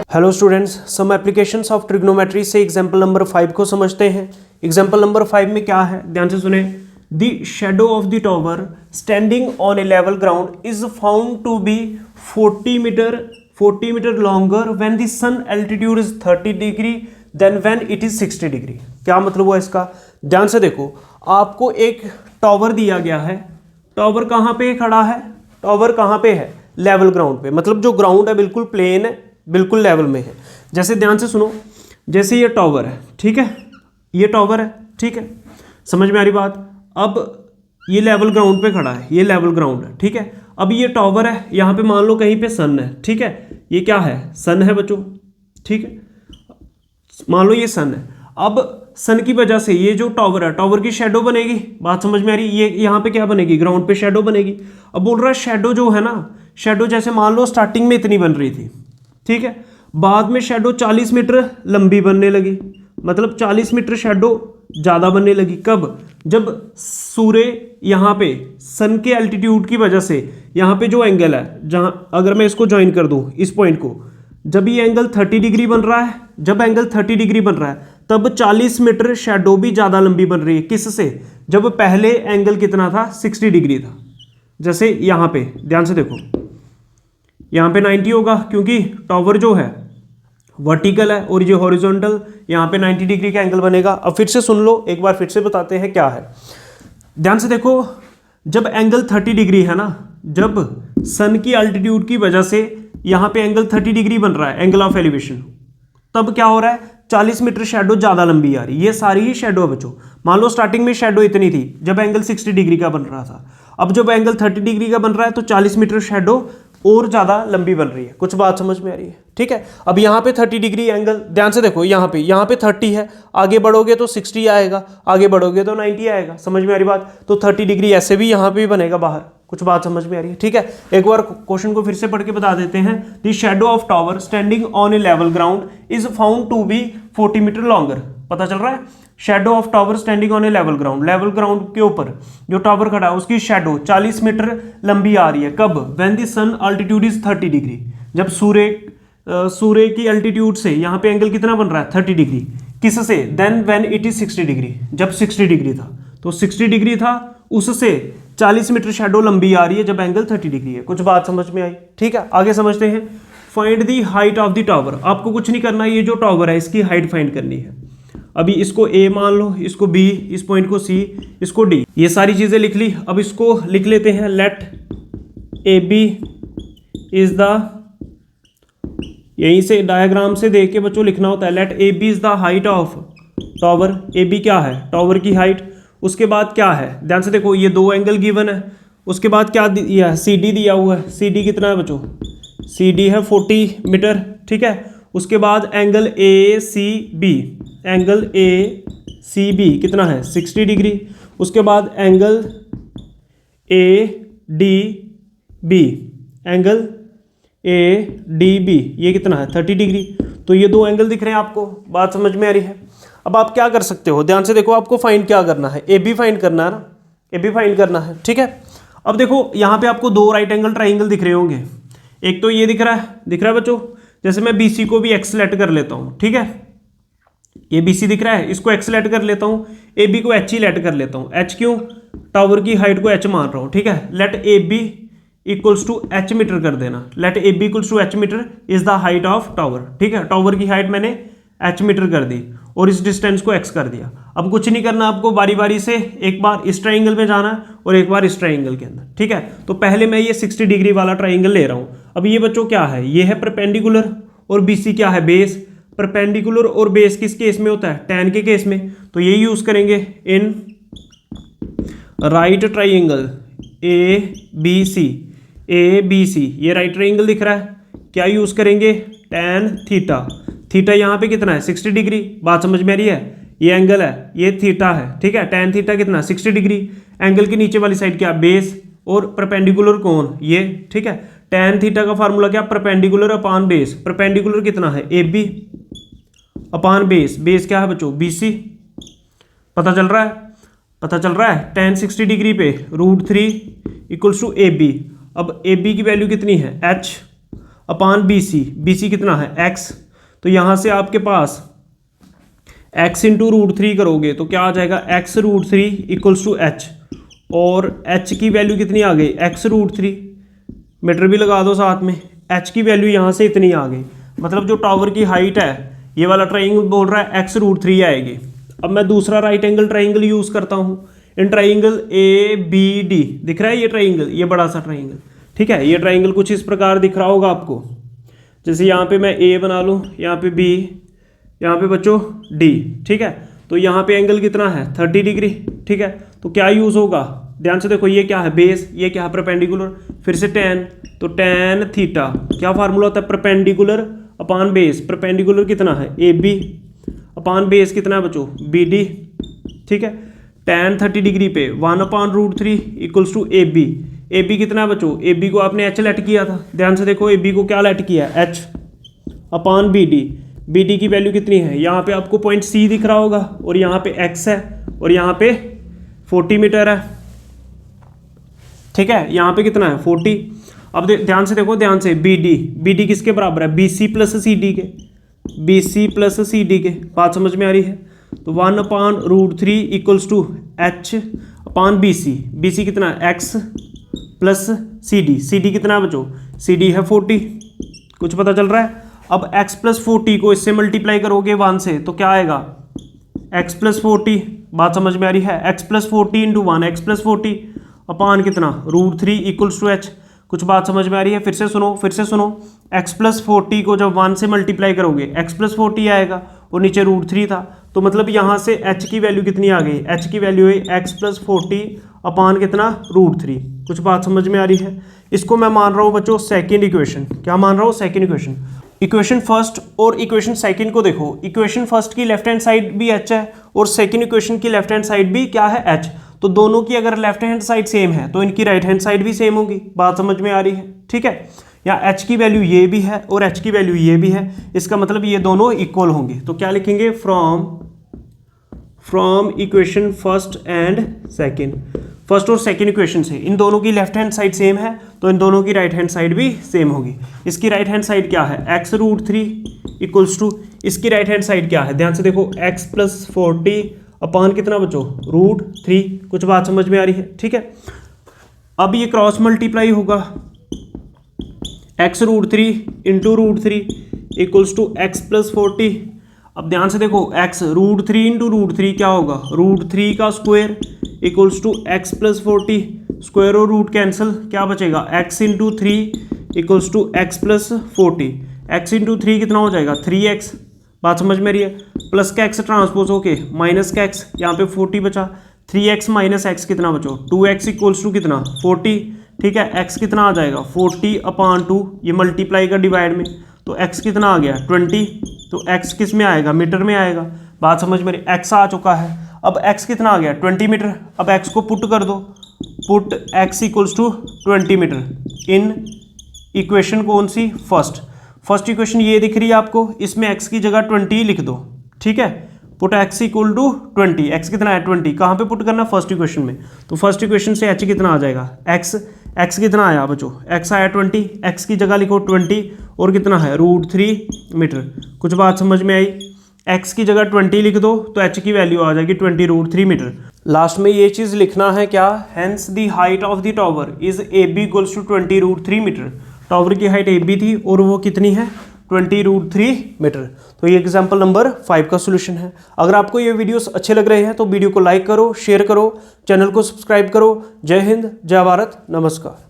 Hello students, some applications of trigonometry से example number 5 को समझते हैं। एग्जांपल नंबर 5 में क्या है, ध्यान से सुने। The shadow of the tower standing on a level ground is found to be 40 metre longer when the sun altitude is 30 degree then when it is 60 degree. क्या मतलब हुआ इसका, ध्यान से देखो। आपको एक टावर दिया गया है। टावर कहाँ पे खड़ा है? टावर कहाँ पे है? लेवल ग्राउंड पे। मतलब जो ग्राउंड है बिल्कुल प्लेन है, बिल्कुल लेवल में है। जैसे ध्यान से सुनो, जैसे ये टावर है, ठीक है, ये टावर है, ठीक है, समझ में आ रही बात। अब ये लेवल ग्राउंड पे खड़ा है, ये लेवल ग्राउंड है, ठीक है। अब ये टावर है, यहाँ पे मान लो कहीं पे सन है, ठीक है। ये क्या है? सन है बच्चों, ठीक है, मान लो ये सन है। अब सन की वजह से ये जो टावर है, टावर की शेडो बनेगी। बात समझ में आ रही? ये यहाँ पे क्या बनेगी? ग्राउंड पे शेडो बनेगी। अब बोल रहा है शेडो जो है ना, शेडो जैसे मान लो स्टार्टिंग में इतनी बन रही थी, ठीक है, बाद में शेडो 40 मीटर लंबी बनने लगी। मतलब 40 मीटर शेडो ज़्यादा बनने लगी। कब? जब सूर्य यहाँ पे सन के एल्टीट्यूड की वजह से यहाँ पे जो एंगल है, जहाँ अगर मैं इसको ज्वाइन कर दूँ इस पॉइंट को, जब ये एंगल 30 डिग्री बन रहा है, जब एंगल 30 डिग्री बन रहा है तब 40 मीटर शेडो भी ज़्यादा लंबी बन रही है। किससे? जब पहले एंगल कितना था? 60 डिग्री था। जैसे यहाँ पे ध्यान से देखो, यहाँ पे 90 होगा क्योंकि टावर जो है वर्टिकल है और ये हॉरिजॉन्टल, यहाँ पे 90 डिग्री का एंगल बनेगा। अब फिर से सुन लो, एक बार फिर से बताते हैं क्या है। ध्यान से देखो, जब एंगल 30 डिग्री है ना, जब सन की अल्टीट्यूड की वजह से यहाँ पे एंगल 30 डिग्री बन रहा है, एंगल ऑफ एलिवेशन, तब क्या हो रहा है? 40 मीटर शेडो ज़्यादा लंबी आ रही है। ये सारी ही शेडो है बच्चों। मान लो स्टार्टिंग में शेडो इतनी थी जब एंगल 60 डिग्री का बन रहा था। अब जब एंगल 30 डिग्री का बन रहा है तो 40 मीटर शेडो और ज़्यादा लंबी बन रही है। कुछ बात समझ में आ रही है? ठीक है। अब यहाँ पे 30 डिग्री एंगल, ध्यान से देखो, यहाँ पे 30 है, आगे बढ़ोगे तो 60 आएगा, आगे बढ़ोगे तो 90 आएगा। समझ में आ रही बात? तो 30 डिग्री ऐसे भी यहाँ पे भी बनेगा बाहर। कुछ बात समझ में आ रही है? ठीक है, एक बार क्वेश्चन को फिर से पढ़ के बता देते हैं। The shadow of tower standing on a level ground is found to be 40 metre longer. पता चल रहा है? Shadow of tower standing on a level ground, level ground के ऊपर जो टावर खड़ा है उसकी शेडो 40 मीटर लंबी आ रही है। कब? When the sun altitude is 30 degree. जब सूर्य की अल्टीट्यूड से यहाँ पे एंगल कितना बन रहा है? 30 डिग्री। किससे? Then when it is 60 degree. जब 60 डिग्री था तो 60 डिग्री था, उससे 40 मीटर शेडो लंबी आ रही है जब एंगल 30 डिग्री है। कुछ बात समझ में आई? ठीक है, आगे समझते हैं। Find the height of the tower. आपको कुछ नहीं करना, ये जो टावर है इसकी हाइट फाइंड करनी है। अभी इसको A मान लो, इसको B, इस पॉइंट को C, इसको D, ये सारी चीजें लिख ली। अब इसको लिख लेते हैं, लेट AB इज द, यहीं से डायग्राम से देख के बच्चों लिखना होता है। Let AB is the height of tower. AB क्या है? टावर की हाइट। उसके बाद क्या है? ध्यान से देखो, ये दो एंगल गिवन है। उसके बाद क्या दिया है? CD दिया हुआ है। CD कितना है बच्चों? CD है 40 मीटर, ठीक है। उसके बाद एंगल ACB, एंगल ACB कितना है? 60 डिग्री। उसके बाद एंगल ADB, एंगल ADB ये कितना है? 30 डिग्री। तो ये दो एंगल दिख रहे हैं आपको। बात समझ में आ रही है? अब आप क्या कर सकते हो, ध्यान से देखो, आपको फाइंड क्या करना है? AB फाइंड करना है ना, AB फाइंड करना है, ठीक है। अब देखो यहाँ पे आपको दो राइट एंगल ट्राइंगल दिख रहे होंगे। एक तो ये दिख रहा है बच्चों। जैसे मैं BC को भी X लेट कर लेता हूँ, ठीक है, ये BC दिख रहा है, इसको X लेट कर लेता हूँ, AB को H ही लेट कर लेता हूँ। H क्यों? टावर की हाइट को H मान रहा हूँ, ठीक है। Let AB equals to H metre कर देना। Let AB equals to H metre is the height of tower, ठीक है। टावर की हाइट मैंने H मीटर कर दी और इस डिस्टेंस को X कर दिया। अब कुछ नहीं करना आपको, बारी बारी से एक बार इस ट्राइंगल में जाना है और एक बार इस ट्राइंगल के अंदर, ठीक है। तो पहले मैं ये 60 डिग्री वाला ट्राइंगल ले रहा हूँ। अब ये बच्चों क्या है? ये है परपेंडिकुलर और BC क्या है? बेस। परपेंडिकुलर और बेस किस केस में होता है? टैन के केस में। तो ये यूज करेंगे इन राइट ट्राइंगल ABC, ये राइट ट्राइंगल दिख रहा है, क्या यूज करेंगे? Tan theta. थीटा यहाँ पे कितना है? 60 डिग्री। बात समझ में आ रही है? ये एंगल है, ये थीटा है, ठीक है। टैन थीटा कितना? 60 डिग्री। एंगल के नीचे वाली साइड क्या? बेस। और परपेंडिकुलर कौन? ये, ठीक है। टैन थीटा का फार्मूला क्या? Perpendicular upon base. परपेंडिकुलर कितना है? AB upon base. बेस क्या है बच्चों? BC। पता चल रहा है? पता चल रहा है? टैन 60 डिग्री पे √3 इक्वल्स टू AB। अब AB की वैल्यू कितनी है? H। अपान BC, BC कितना है x, तो यहाँ से आपके पास x इंटू √3 करोगे तो क्या आ जाएगा x√3 इक्वल्स टू h, और h की वैल्यू कितनी आ गई x√3, मीटर भी लगा दो साथ में, h की वैल्यू यहाँ से इतनी आ गई, मतलब जो टावर की हाइट है ये वाला ट्राइंगल बोल रहा है x√3 आएगी। अब मैं दूसरा राइट एंगल ट्राइंगल यूज़ करता हूँ, इन ट्राइंगल ABD दिख रहा है ये ट्राइंगल, ये बड़ा सा ट्राइंगल, ठीक है। ये ट्राइंगल कुछ इस प्रकार दिख रहा होगा आपको, जैसे यहाँ पे मैं A बना लूँ, यहाँ पे B, यहाँ पे बच्चों D, ठीक है। तो यहाँ पे एंगल कितना है 30 डिग्री, ठीक है। तो क्या यूज़ होगा, ध्यान से देखो, ये क्या है बेस, ये क्या है परपेंडिकुलर, फिर से tan, तो tan थीटा क्या फार्मूला होता है परपेंडिकुलर अपान बेस, परपेंडिकुलर कितना है AB अपान बेस कितना है बच्चों BD, ठीक है। tan 30 डिग्री पे 1/√3 इक्वल्स टू AB, AB कितना है बच्चों, AB को आपने H लेट किया था, ध्यान से देखो AB को क्या लेट किया है H अपान BD, BD की वैल्यू कितनी है, यहाँ पे आपको पॉइंट C दिख रहा होगा और यहाँ पे X है और यहाँ पे 40 मीटर है, ठीक है। यहाँ पे कितना है 40। अब ध्यान से देखो, ध्यान से, BD किसके बराबर है BC प्लस CD के, BC प्लस CD के, बात समझ में आ रही है। तो 1/√3 equals to H upon BC, BC कितना है X प्लस CD कितना है बच्चों, CD है 40, कुछ पता चल रहा है। अब x प्लस 40 को इससे मल्टीप्लाई करोगे 1 से तो क्या आएगा x प्लस 40, बात समझ में आ रही है, x plus 40 into 1 x plus 40 अपान कितना √3 इक्वल्स टू h, कुछ बात समझ में आ रही है। फिर से सुनो, x प्लस 40 को जब 1 से मल्टीप्लाई करोगे x प्लस 40 आएगा और नीचे √3 था, तो मतलब यहाँ से h की वैल्यू कितनी आ गई, h की वैल्यू है x प्लस 40 अपान कितना √3, कुछ बात समझ में आ रही है। इसको मैं मान रहा हूँ बच्चों सेकेंड इक्वेशन, क्या मान रहा हूँ सेकेंड इक्वेशन। इक्वेशन फर्स्ट और इक्वेशन सेकंड को देखो, इक्वेशन फर्स्ट की लेफ्ट हैंड साइड भी h है और सेकंड इक्वेशन की लेफ्ट हैंड साइड भी क्या है h, तो दोनों की अगर लेफ्ट हैंड साइड सेम है तो इनकी राइट हैंड साइड भी सेम होगी, बात समझ में आ रही है, ठीक है। या h की वैल्यू ये भी है और h की वैल्यू ये भी है, इसका मतलब ये दोनों इक्वल होंगे। तो क्या लिखेंगे from equation first and second, first और सेकेंड इक्वेशन से इन दोनों की लेफ्ट हैंड साइड सेम है तो इन दोनों की राइट हैंड साइड भी सेम होगी। इसकी राइट हैंड साइड क्या है x√3 इक्वल्स टू, इसकी राइट हैंड साइड क्या है, ध्यान से देखो x प्लस 40 अपान कितना बच्चों √3, कुछ बात समझ में आ रही है, ठीक है। अब ये क्रॉस मल्टीप्लाई होगा, x√3 into √3 equals to x plus 40। अब ध्यान से देखो x √3 इंटू √3 क्या होगा, √3 का square equals to x plus 40, square और रूट कैंसिल, क्या बचेगा x into 3 equals to x plus 40, x into 3 कितना हो जाएगा 3x, बात समझ में रही है। प्लस का x ट्रांसपोज होके माइनस का x, यहाँ पे 40 बचा, 3x माइनस x कितना बचो 2x इक्वल्स टू कितना 40, ठीक है। x कितना आ जाएगा 40 अपान 2, ये मल्टीप्लाई का डिवाइड में, तो x कितना आ गया 20, तो x किस में आएगा मीटर में आएगा, बात समझ में रही, x आ चुका है। अब x कितना आ गया 20 मीटर, अब x को पुट कर दो, put x equals to 20 metre in equation कौन सी फर्स्ट इक्वेशन ये दिख रही है आपको, इसमें x की जगह 20 लिख दो, ठीक है। Put x equal to 20, x कितना है 20, कहाँ पे पुट करना फर्स्ट इक्वेशन में, तो फर्स्ट इक्वेशन से h कितना आ जाएगा x कितना आया बच्चों, x आया 20, x की जगह लिखो 20 और कितना है √3 मीटर, कुछ बात समझ में आई। x की जगह 20 लिख दो तो h की वैल्यू आ जाएगी 20 √3 मीटर। लास्ट में ये चीज़ लिखना है क्या, hence the height of the tower is AB equals to 20 √3 metre, tower की हाइट AB थी और वो कितनी है 20 √3 मीटर। तो ये एग्जाम्पल नंबर 5 का सोल्यूशन है। अगर आपको ये वीडियोस अच्छे लग रहे हैं तो वीडियो को लाइक करो, शेयर करो, चैनल को सब्सक्राइब करो। जय हिंद, जय भारत, नमस्कार।